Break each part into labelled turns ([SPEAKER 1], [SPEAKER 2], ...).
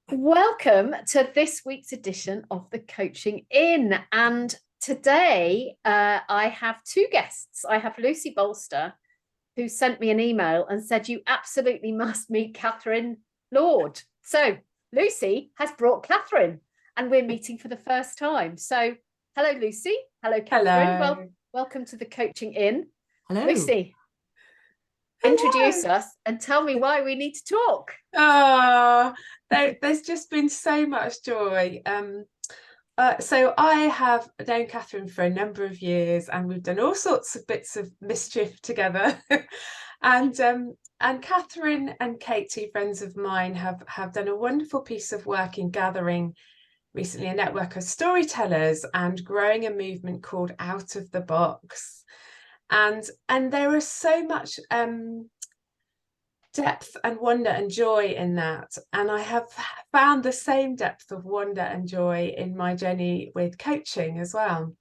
[SPEAKER 1] Welcome to this week's edition of the Coaching In. And today I have two guests. I have Lucy Bolster, who sent me an email and said, you absolutely must meet Kathryn Lord. So Lucy has brought Kathryn and we're meeting for the first time. So hello, Lucy. Hello, Kathryn.
[SPEAKER 2] Hello.
[SPEAKER 1] Welcome to the Coaching In.
[SPEAKER 3] Hello.
[SPEAKER 1] Lucy,
[SPEAKER 2] Hello.
[SPEAKER 1] introduce us and tell me why we need to talk.
[SPEAKER 2] There's just been so much joy. So I have known Kathryn for a number of years, and we've done all sorts of bits of mischief together. and Kathryn and Kate, two friends of mine, have done a wonderful piece of work in gathering recently a network of storytellers and growing a movement called Out of the Box. And there is so much depth and wonder and joy in that, and I have found the same depth of wonder and joy in my journey with coaching as well.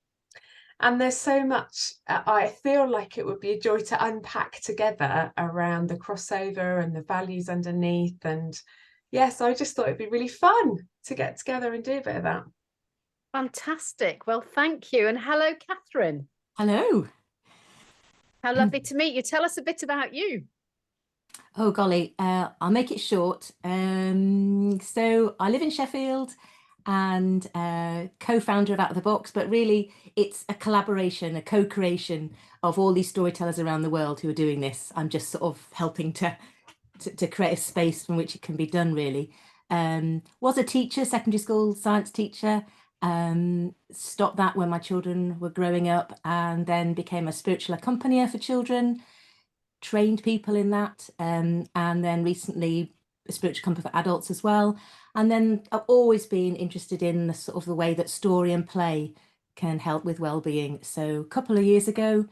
[SPEAKER 2] And there's so much I feel like it would be a joy to unpack together around the crossover and the values underneath. And yes, I just thought it'd be really fun to get together and do a bit of that.
[SPEAKER 1] Fantastic. Well, thank you. And hello, Kathryn.
[SPEAKER 3] Hello.
[SPEAKER 1] How lovely to meet you. Tell us a bit about you.
[SPEAKER 3] Oh, golly, I'll make it short. So I live in Sheffield and co-founder of Out of the Box, but really it's a collaboration, a co-creation of all these storytellers around the world who are doing this. I'm just sort of helping to create a space from which it can be done, really. Was a teacher, secondary school science teacher, stopped that when my children were growing up, and then became a spiritual accompanier for children, trained people in that, and then recently a spiritual accompanier for adults as well. And then I've always been interested in the sort of the way that story and play can help with well-being. So a couple of years ago,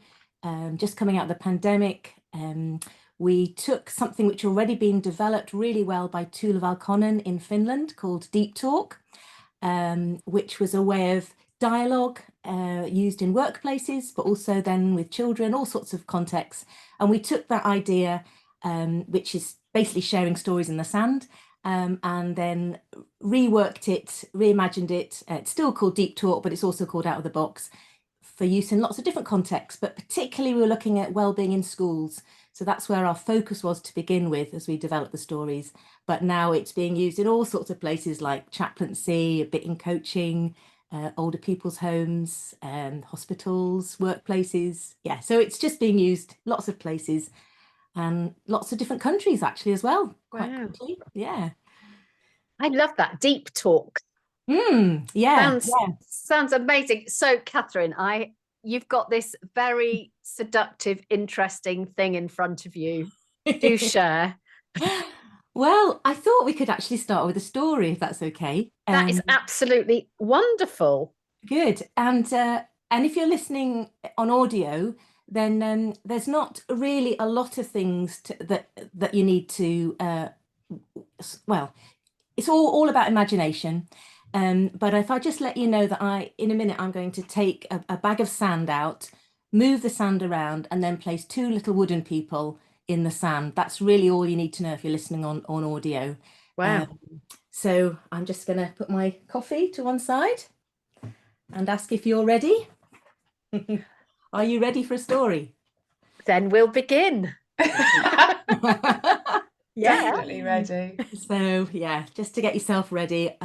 [SPEAKER 3] just coming out of the pandemic, we took something which had already been developed really well by Tuula Valkonen in Finland called Deep Talk, which was a way of dialogue used in workplaces, but also then with children, all sorts of contexts. And we took that idea, which is basically sharing stories in the sand, and then reworked it, reimagined it. It's still called Deep Talk, but it's also called Out of the Box, for use in lots of different contexts, but particularly we were looking at well-being in schools. So that's where our focus was to begin with as we developed the stories. But now it's being used in all sorts of places like chaplaincy, a bit in coaching, older people's homes, hospitals, workplaces. Yeah, so it's just being used lots of places and lots of different countries actually as well. Quite quickly. Yeah.
[SPEAKER 1] I love that. Deep Talk.
[SPEAKER 3] Yeah.
[SPEAKER 1] Sounds amazing. So, Kathryn, you've got this very seductive, interesting thing in front of you. Do share.
[SPEAKER 3] Well, I thought we could actually start with a story, if that's okay.
[SPEAKER 1] That is absolutely wonderful.
[SPEAKER 3] Good. And if you're listening on audio, then there's not really a lot of things that you need to. Well, it's all about imagination. But if I just let you know that in a minute I'm going to take a bag of sand out, move the sand around, and then place two little wooden people in the sand. That's really all you need to know if you're listening on audio.
[SPEAKER 1] Wow.
[SPEAKER 3] So I'm just going to put my coffee to one side and ask if you're ready. Are you ready for a story?
[SPEAKER 1] Then we'll begin.
[SPEAKER 2] Definitely ready.
[SPEAKER 3] So yeah, just to get yourself ready,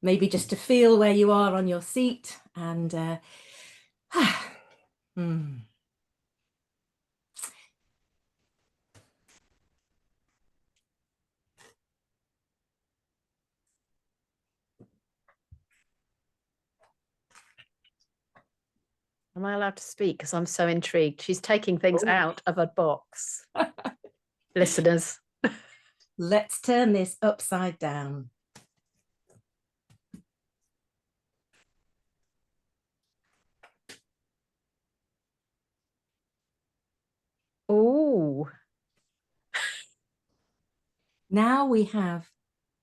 [SPEAKER 3] maybe just to feel where you are on your seat and
[SPEAKER 1] Am I allowed to speak? Because I'm so intrigued. She's taking things out of a box. Listeners.
[SPEAKER 3] Let's turn this upside down.
[SPEAKER 1] Oh.
[SPEAKER 3] Now we have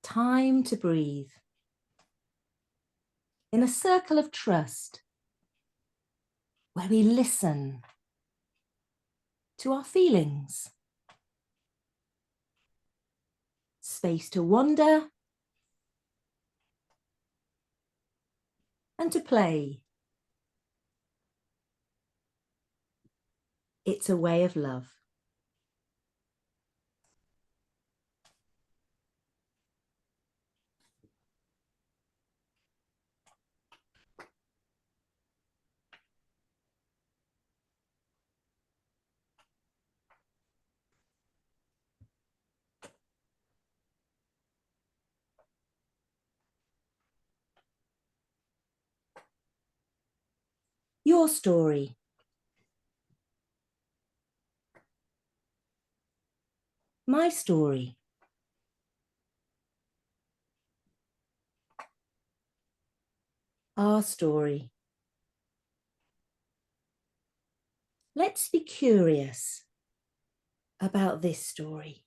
[SPEAKER 3] time to breathe. In a circle of trust, where we listen to our feelings. Space to wonder and to play. It's a way of love. Your story. My story. Our story. Let's be curious about this story.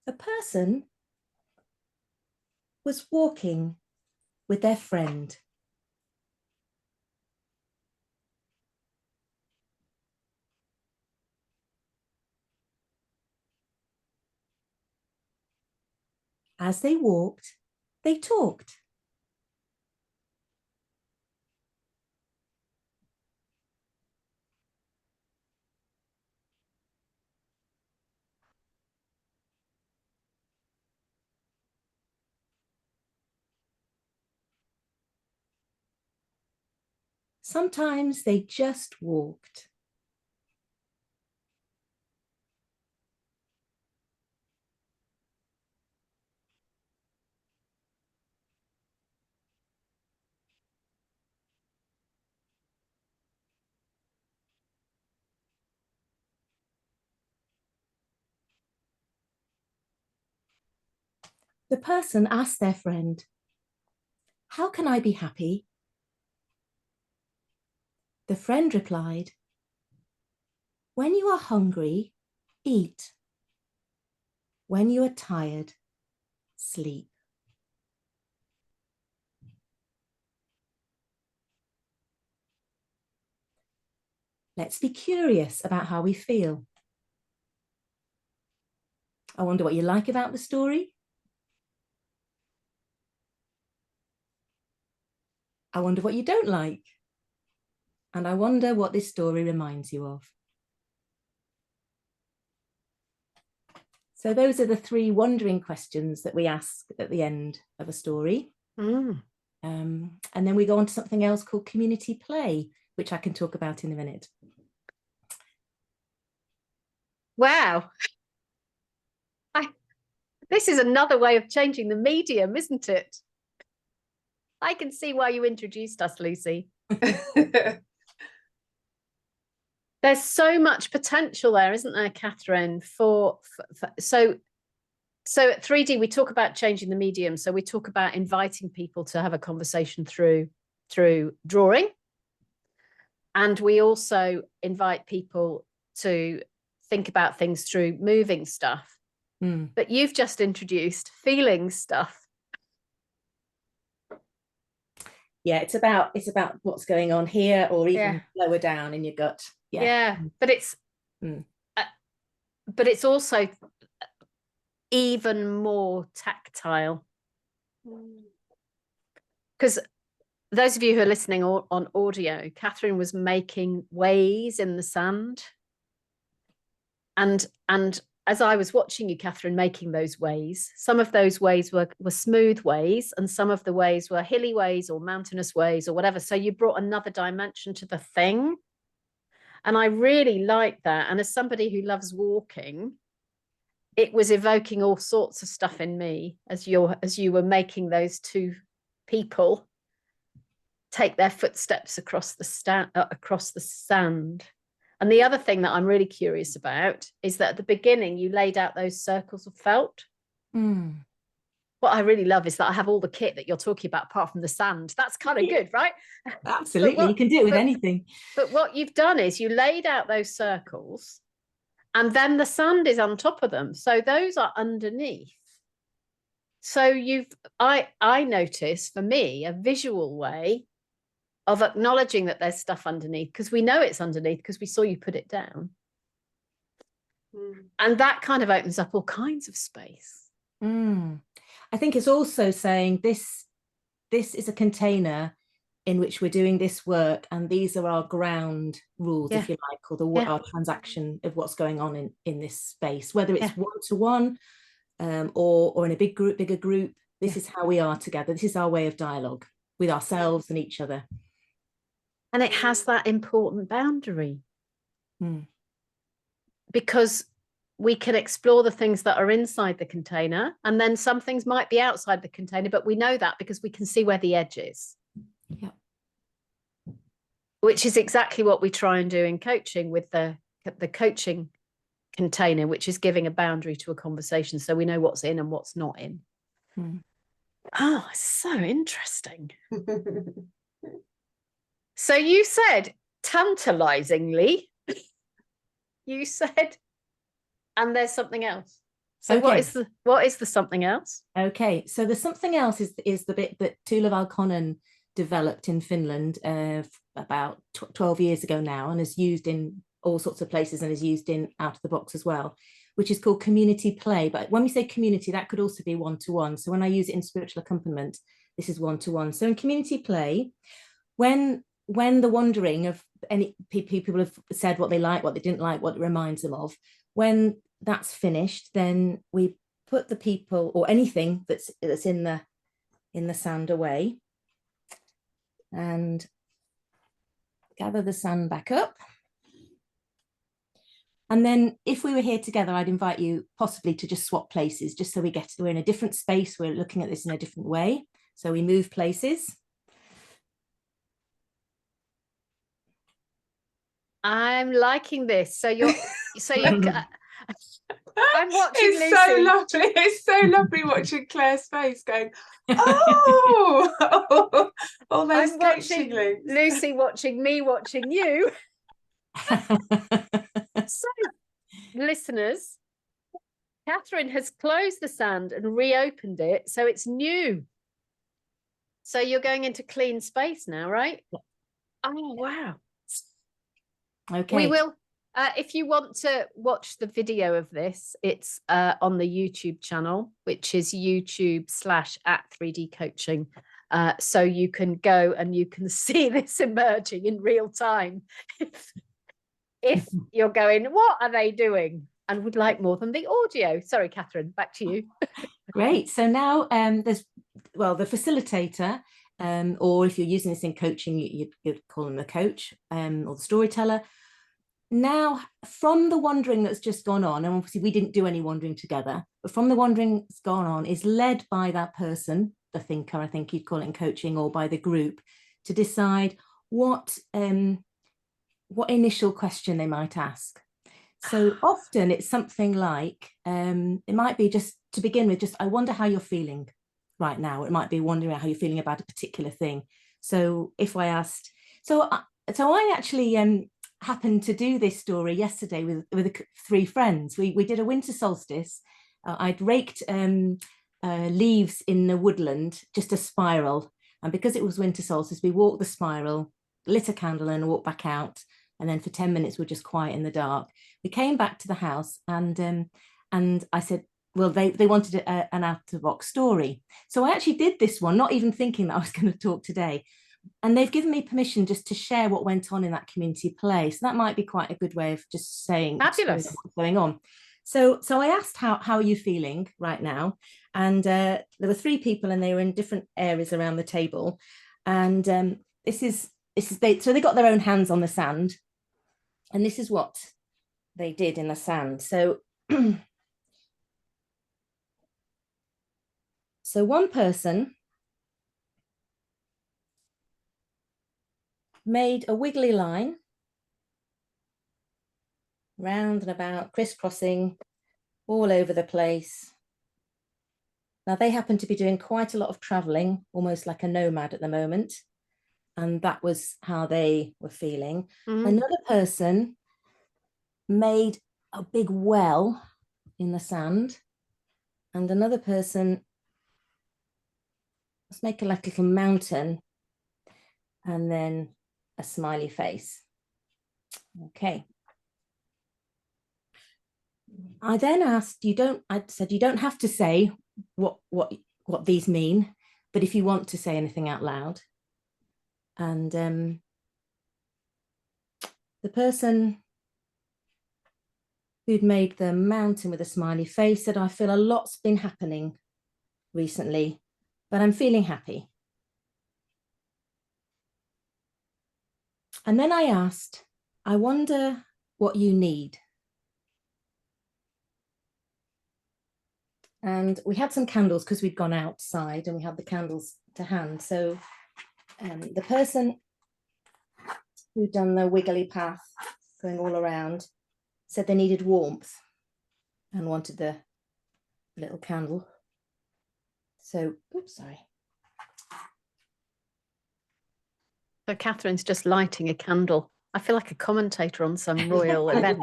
[SPEAKER 3] A person was walking with their friend. As they walked, they talked. Sometimes they just walked. The person asked their friend, "How can I be happy?" The friend replied, "When you are hungry, eat. When you are tired, sleep." Let's be curious about how we feel. I wonder what you like about the story. I wonder what you don't like. And I wonder what this story reminds you of. So those are the 3 wondering questions that we ask at the end of a story. And then we go on to something else called community play, which I can talk about in a minute.
[SPEAKER 1] Wow. This is another way of changing the medium, isn't it? I can see why you introduced us, Lucy. There's so much potential there, isn't there, Kathryn? So at 3D, we talk about changing the medium. So we talk about inviting people to have a conversation through drawing. And we also invite people to think about things through moving stuff. But you've just introduced feeling stuff.
[SPEAKER 3] Yeah, it's about what's going on here, or even lower down in your gut.
[SPEAKER 1] But it's also even more tactile, because those of you who are listening on audio, Kathryn was making ways in the sand, and as I was watching you, Kathryn, making those ways, some of those ways were smooth ways, and some of the ways were hilly ways or mountainous ways or whatever. So you brought another dimension to the thing. And I really like that. And as somebody who loves walking, it was evoking all sorts of stuff in me as you were making those 2 people take their footsteps across the sand. And the other thing that I'm really curious about is that at the beginning, you laid out those circles of felt. What I really love is that I have all the kit that you're talking about, apart from the sand. That's kind of good, right?
[SPEAKER 3] Absolutely, you can do it with anything.
[SPEAKER 1] But what you've done is you laid out those circles, and then the sand is on top of them. So those are underneath. So I notice, for me, a visual way of acknowledging that there's stuff underneath, because we know it's underneath because we saw you put it down. And that kind of opens up all kinds of space.
[SPEAKER 3] I think it's also saying this is a container in which we're doing this work, and these are our ground rules, if you like, or our transaction of what's going on in this space, whether it's one-to-one or in a bigger group. This is how we are together. This is our way of dialogue with ourselves and each other.
[SPEAKER 1] And it has that important boundary. Because we can explore the things that are inside the container, and then some things might be outside the container, but we know that because we can see where the edge is.
[SPEAKER 3] Yeah.
[SPEAKER 1] Which is exactly what we try and do in coaching with the coaching container, which is giving a boundary to a conversation so we know what's in and what's not in. Oh, so interesting. So you said tantalizingly, you said, and there's something else. So what is the something else?
[SPEAKER 3] Okay, so the something else is the bit that Tula Valkonen developed in Finland about 12 years ago now, and is used in all sorts of places and is used in out of the box as well, which is called community play. But when we say community, that could also be one-to-one. So when I use it in spiritual accompaniment, this is one-to-one. So in community play, when the wandering of any people have said what they like, what they didn't like, what it reminds them of, when that's finished, then we put the people or anything that's in the sand away and gather the sand back up. And then if we were here together, I'd invite you possibly to just swap places, just so we're in a different space. We're looking at this in a different way. So we move places.
[SPEAKER 1] I'm liking this. So you're I'm watching
[SPEAKER 2] It's
[SPEAKER 1] Lucy.
[SPEAKER 2] so lovely. It's so lovely watching Claire's face going, oh, all those coaching links.
[SPEAKER 1] Lucy watching me watching you. So, listeners, Kathryn has closed the sand and reopened it, so it's new. So you're going into clean space now, right? Oh, wow.
[SPEAKER 3] Okay.
[SPEAKER 1] We will. If you want to watch the video of this, it's on the YouTube channel, which is YouTube/@3D Coaching. So you can go and you can see this emerging in real time. If you're going, what are they doing? And would like more than the audio. Sorry, Kathryn, back to you.
[SPEAKER 3] Great. So now there's, well, the facilitator, or if you're using this in coaching, you'd call them the coach or the storyteller. Now, from the wandering that's just gone on, and obviously we didn't do any wandering together, but from the wandering that's gone on is led by that person, the thinker, I think you'd call it in coaching, or by the group, to decide what initial question they might ask. So often it's something like, it might be just to begin with, just, I wonder how you're feeling right now. It might be wondering how you're feeling about a particular thing. So if I asked, so I actually happened to do this story yesterday with 3 friends. We did a winter solstice. I'd raked leaves in the woodland, just a spiral. And because it was winter solstice, we walked the spiral, lit a candle and walked back out. And then for 10 minutes, we're just quiet in the dark. We came back to the house and I said, well, they wanted an out-of-the-box story. So I actually did this one, not even thinking that I was going to talk today. And they've given me permission just to share what went on in that community play. So that might be quite a good way of just saying
[SPEAKER 1] Fabulous.
[SPEAKER 3] what's going on. So I asked, how are you feeling right now? And there were 3 people and they were in different areas around the table. And so they got their own hands on the sand. And this is what they did in the sand. So, so one person made a wiggly line round and about, crisscrossing all over the place. Now they happen to be doing quite a lot of traveling, almost like a nomad at the moment. And that was how they were feeling. Another person made a big well in the sand. And another person, let's make like a little mountain. And then a smiley face. Okay. I then asked, I said, you don't have to say what these mean, but if you want to say anything out loud. And the person who'd made the mountain with a smiley face said, I feel a lot's been happening recently, but I'm feeling happy. And then I asked, I wonder what you need. And we had some candles because we'd gone outside and we had the candles to hand. So the person who'd done the wiggly path going all around said they needed warmth and wanted the little candle. So, oops, sorry.
[SPEAKER 1] So Kathryn's just lighting a candle. I feel like a commentator on some royal event.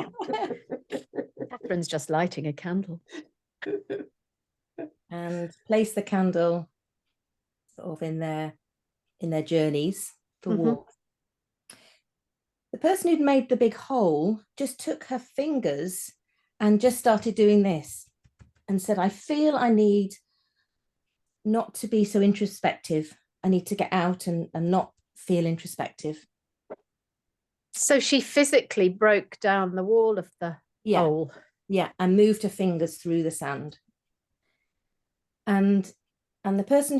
[SPEAKER 1] Kathryn's just lighting a candle.
[SPEAKER 3] And place the candle sort of in their journeys for warmth. The person who'd made the big hole just took her fingers and just started doing this and said, I feel I need not to be so introspective. I need to get out and not feel introspective.
[SPEAKER 1] So she physically broke down the wall of the hole.
[SPEAKER 3] Yeah, and moved her fingers through the sand. And the person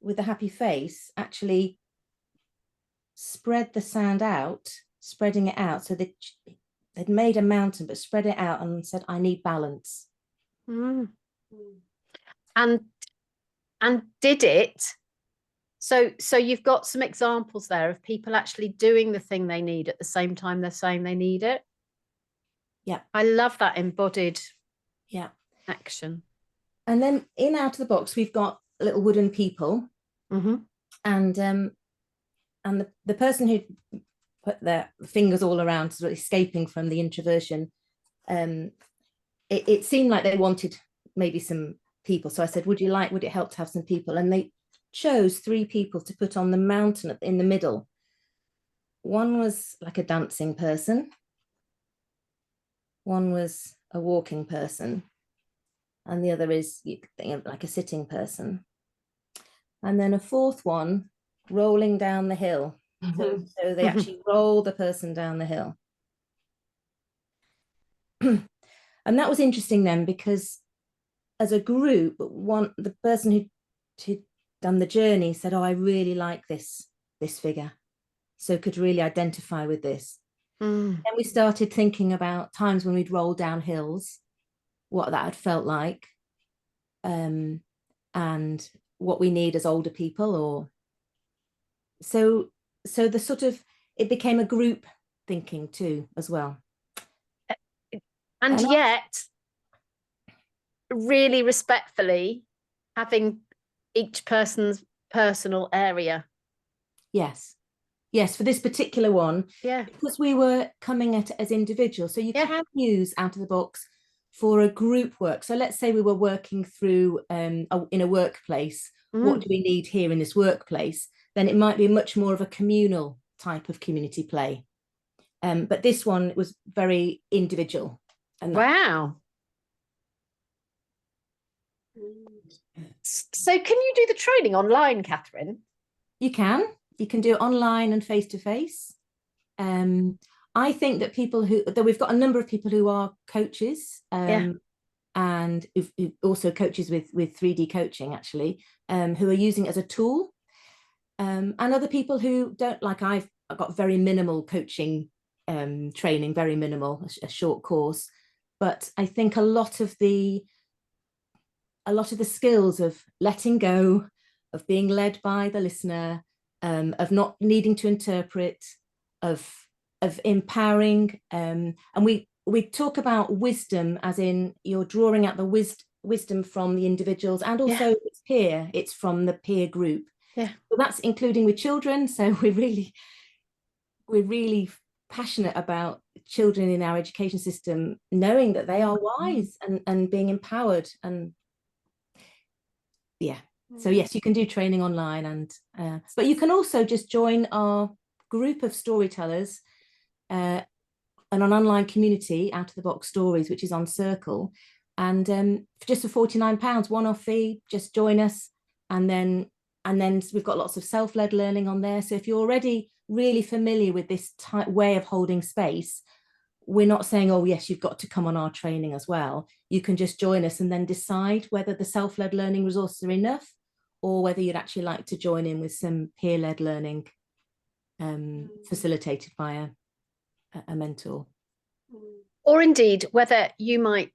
[SPEAKER 3] with the happy face actually spread the sand out, spreading it out. So they'd made a mountain, but spread it out and said, I need balance.
[SPEAKER 1] And did it. So you've got some examples there of people actually doing the thing they need at the same time they're saying they need it.
[SPEAKER 3] Yeah.
[SPEAKER 1] I love that embodied
[SPEAKER 3] action.
[SPEAKER 1] action.
[SPEAKER 3] And then in Out of the Box, we've got little wooden people. And the person who put their fingers all around, sort of escaping from the introversion, it seemed like they wanted maybe some people. So I said, would it help to have some people? And they chose 3 people to put on the mountain in the middle. One was like a dancing person. One was a walking person. And the other is like a sitting person. And then a 4th one rolling down the hill. So they actually roll the person down the hill. And that was interesting then, because as a group, the person who'd done the journey said, oh, I really like this figure. So could really identify with this. Then we started thinking about times when we'd roll down hills, what that had felt like, and what we need as older people, or so the sort of, it became a group thinking too as well.
[SPEAKER 1] And yet really respectfully having each person's personal area.
[SPEAKER 3] Yes, for this particular one, because we were coming at it as individuals. So you can use Out of the Box for a group work. So let's say we were working through in a workplace, what do we need here in this workplace? Then it might be much more of a communal type of community play. But this one was very individual. And
[SPEAKER 1] wow. So can you do the training online, Kathryn?
[SPEAKER 3] You can do it online and face-to-face. I think that we've got a number of people who are coaches, and who also coaches with 3D coaching, actually, who are using it as a tool. And other people who don't, like I've got very minimal coaching training, very minimal, a short course. But I think a lot of the skills of letting go, of being led by the listener, of not needing to interpret, of empowering, and we talk about wisdom as in you're drawing out the wisdom from the individuals, and also it's from the peer group. So that's including with children. So we're really passionate about children in our education system knowing that they are wise and being empowered. And so yes, you can do training online, and but you can also just join our group of storytellers an online community, Out of the Box Stories, which is on Circle, and just for £49, one-off fee, just join us, and then we've got lots of self-led learning on there. So if you're already really familiar with this way of holding space, we're not saying, oh yes, you've got to come on our training as well. You can just join us and then decide whether the self-led learning resources are enough, or whether you'd actually like to join in with some peer-led learning facilitated by a mentor.
[SPEAKER 1] Or indeed, whether you might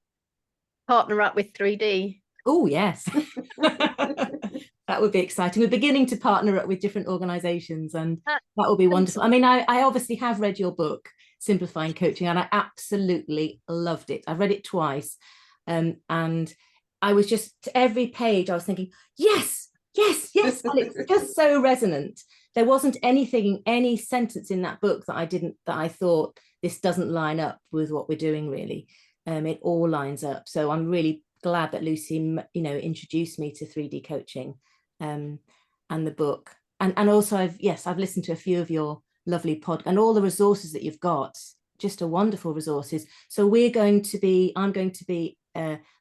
[SPEAKER 1] partner up with 3D.
[SPEAKER 3] Oh, yes. That would be exciting. We're beginning to partner up with different organisations, and that will be wonderful. I mean, I obviously have read your book, Simplifying Coaching, and I absolutely loved it. I've read it twice. And I was just, every page, I was thinking, yes, yes, yes. And it's just so resonant. There wasn't anything, any sentence in that book that I thought this doesn't line up with what we're doing, really. It all lines up. So I'm really glad that Lucy, introduced me to 3D coaching, and the book. And also I've listened to a few of your lovely and all the resources that you've got, just are wonderful resources. So I'm going to be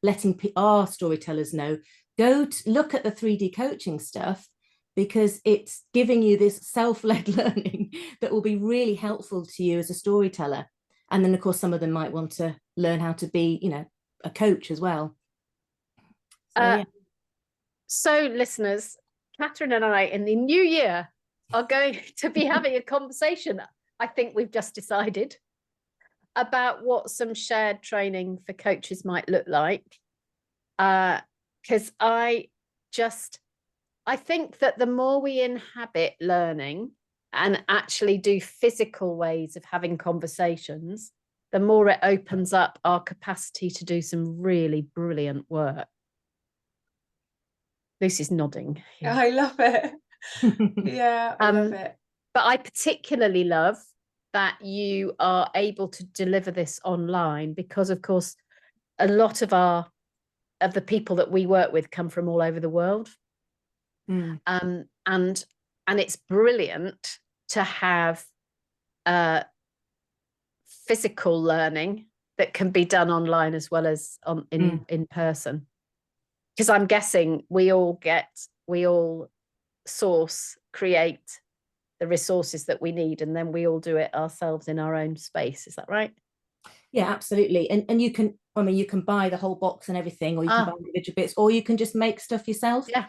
[SPEAKER 3] letting our storytellers know, go to look at the 3D coaching stuff, because it's giving you this self-led learning that will be really helpful to you as a storyteller. And then of course some of them might want to learn how to be, a coach as well.
[SPEAKER 1] So listeners, Kathryn and I in the new year are going to be having a conversation, I think we've just decided, about what some shared training for coaches might look like. Because I think that the more we inhabit learning and actually do physical ways of having conversations, the more it opens up our capacity to do some really brilliant work. Lucy's nodding.
[SPEAKER 2] Yeah. I love it. Yeah, I love it.
[SPEAKER 1] But I particularly love that you are able to deliver this online, because of course a lot of the people that we work with come from all over the world. And it's brilliant to have physical learning that can be done online as well as in person, because I'm guessing we all create the resources that we need, and then we all do it ourselves in our own space. Is that right?
[SPEAKER 3] Yeah, absolutely. And you can buy the whole box and everything, or you can buy individual bits, or you can just make stuff yourself.
[SPEAKER 1] Yeah.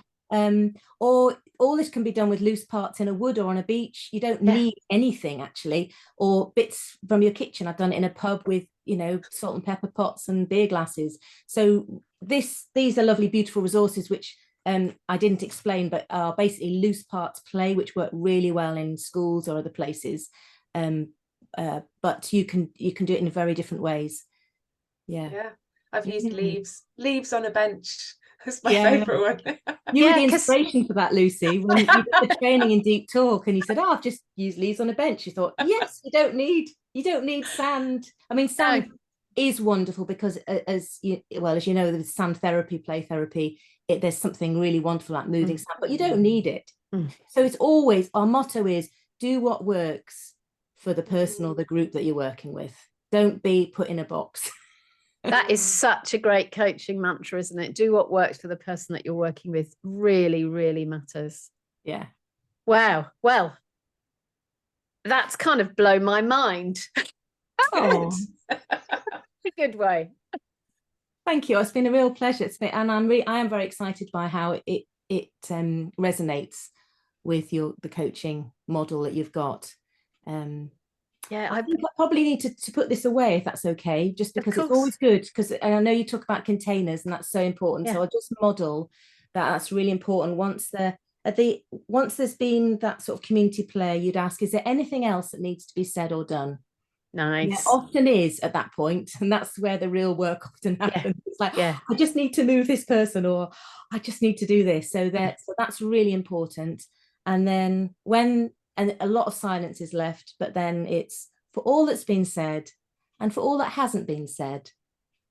[SPEAKER 3] Or all this can be done with loose parts in a wood or on a beach. You don't need anything actually, or bits from your kitchen. I've done it in a pub with, salt and pepper pots and beer glasses. So these are lovely, beautiful resources, which I didn't explain, but are basically loose parts play, which work really well in schools or other places. But you can do it in very different ways. Yeah.
[SPEAKER 2] I've used leaves on a bench. That's my favourite one.
[SPEAKER 3] You were the inspiration for that, Lucy, when you did the training in Deep Talk, and you said, I've just used leaves on a bench. You thought, yes, you don't need sand. I mean, sand is wonderful, because as you know, there's sand therapy, play therapy. There's something really wonderful about moving sand, but you don't need it. So it's always, our motto is, do what works for the person or the group that you're working with. Don't be put in a box.
[SPEAKER 1] That is such a great coaching mantra, isn't it? Do what works for the person that you're working with. Really, really matters.
[SPEAKER 3] Yeah.
[SPEAKER 1] Wow. Well, that's kind of blown my mind.
[SPEAKER 3] Oh.
[SPEAKER 1] A good way.
[SPEAKER 3] Thank you. It's been a real pleasure. And I am very excited by how it resonates with the coaching model that you've got.
[SPEAKER 1] I
[SPEAKER 3] think I probably need to put this away, if that's okay, just because it's always good, because I know you talk about containers and that's so important. So I'll just model that's really important. Once there's been that sort of community play, you'd ask, is there anything else that needs to be said or done?
[SPEAKER 1] Nice.
[SPEAKER 3] Yeah, often is at that point, and that's where the real work often happens. It's like, I just need to move this person, or I just need to do this. So that's really important. And then and a lot of silence is left, but then it's, for all that's been said and for all that hasn't been said,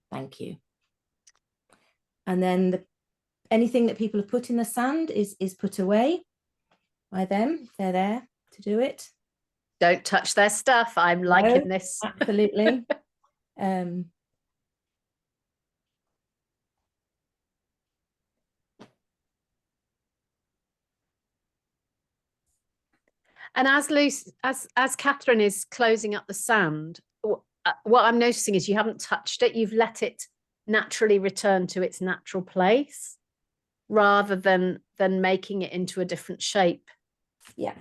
[SPEAKER 3] thank you. And then anything that people have put in the sand is put away by them. They're there to do it.
[SPEAKER 1] Don't touch their stuff. I'm liking this.
[SPEAKER 3] Absolutely.
[SPEAKER 1] And as Kathryn is closing up the sand, what I'm noticing is you haven't touched it. You've let it naturally return to its natural place, rather than making it into a different shape.
[SPEAKER 3] Yeah.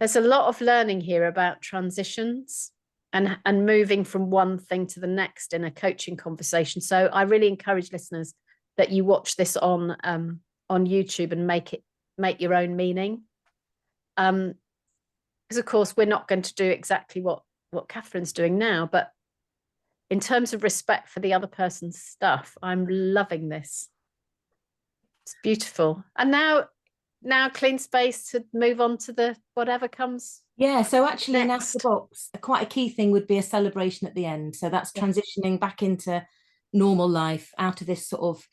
[SPEAKER 1] There's a lot of learning here about transitions and moving from one thing to the next in a coaching conversation. So I really encourage listeners that you watch this on YouTube and make your own meaning. Because of course we're not going to do exactly what Kathryn's doing now, but in terms of respect for the other person's stuff, I'm loving this. It's beautiful. And now clean space to move on to the whatever comes.
[SPEAKER 3] Yeah, so actually in Out of the
[SPEAKER 1] next.
[SPEAKER 3] Box, quite a key thing would be a celebration at the end. So that's transitioning back into normal life, out of this sort of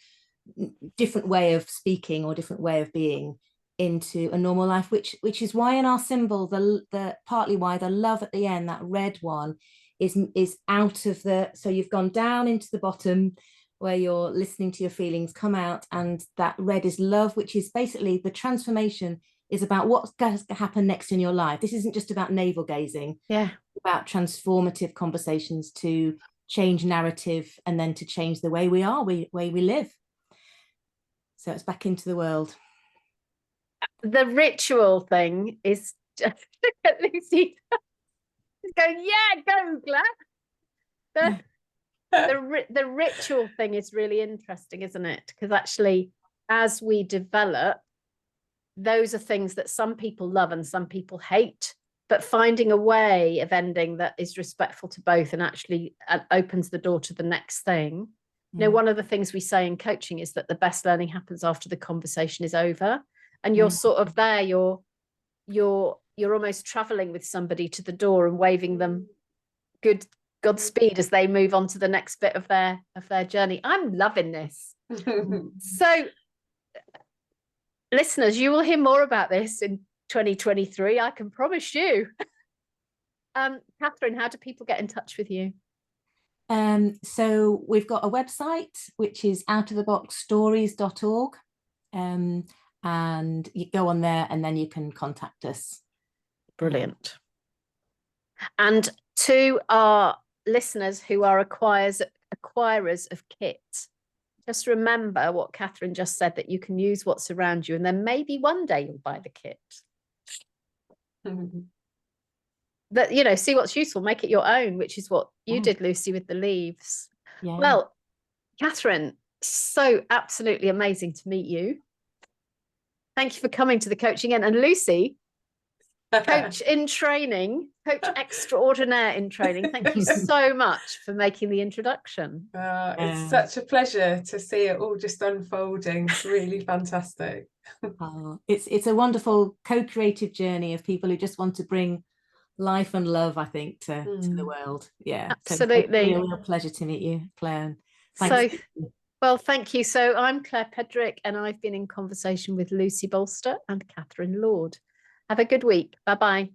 [SPEAKER 3] different way of speaking or different way of being, into a normal life, which is why in our symbol, the partly why the love at the end, that red one, is out of the, so you've gone down into the bottom where you're listening to your feelings come out, and that red is love, which is basically the transformation is about what's going to happen next in your life. This isn't just about navel gazing.
[SPEAKER 1] Yeah.
[SPEAKER 3] It's about transformative conversations to change narrative and then to change the way we are, way we live. So it's back into the world.
[SPEAKER 1] The ritual thing is just look at Lucy going, yeah, go, Claire. The ritual thing is really interesting, isn't it? Because actually, as we develop, those are things that some people love and some people hate, but finding a way of ending that is respectful to both and actually opens the door to the next thing. You know, one of the things we say in coaching is that the best learning happens after the conversation is over, and you're sort of there, you're almost traveling with somebody to the door and waving them Godspeed as they move on to the next bit of their journey. I'm loving this. So listeners, you will hear more about this in 2023, I can promise you. Kathryn, how do people get in touch with you?
[SPEAKER 3] So we've got a website, which is outoftheboxstories.org, and you go on there and then you can contact us.
[SPEAKER 1] Brilliant. And to our listeners who are acquirers of kit, just remember what Kathryn just said, that you can use what's around you, and then maybe one day you'll buy the kit. That, you know, see what's useful, make it your own, which is what you did, Lucy, with the leaves. Yeah. Well, Kathryn, so absolutely amazing to meet you. Thank you for coming to the Coaching In. And Lucy, coach in training, coach extraordinaire in training, thank you so much for making the introduction.
[SPEAKER 2] It's such a pleasure to see it all just unfolding. It's really fantastic.
[SPEAKER 3] It's a wonderful co-creative journey of people who just want to bring life and love, I think, to the world. Yeah,
[SPEAKER 1] absolutely.
[SPEAKER 3] So it's a real pleasure to meet you, Claire.
[SPEAKER 1] Thanks. Well, thank you. So I'm Claire Pedrick, and I've been in conversation with Lucy Bolster and Kathryn Lord. Have a good week. Bye-bye.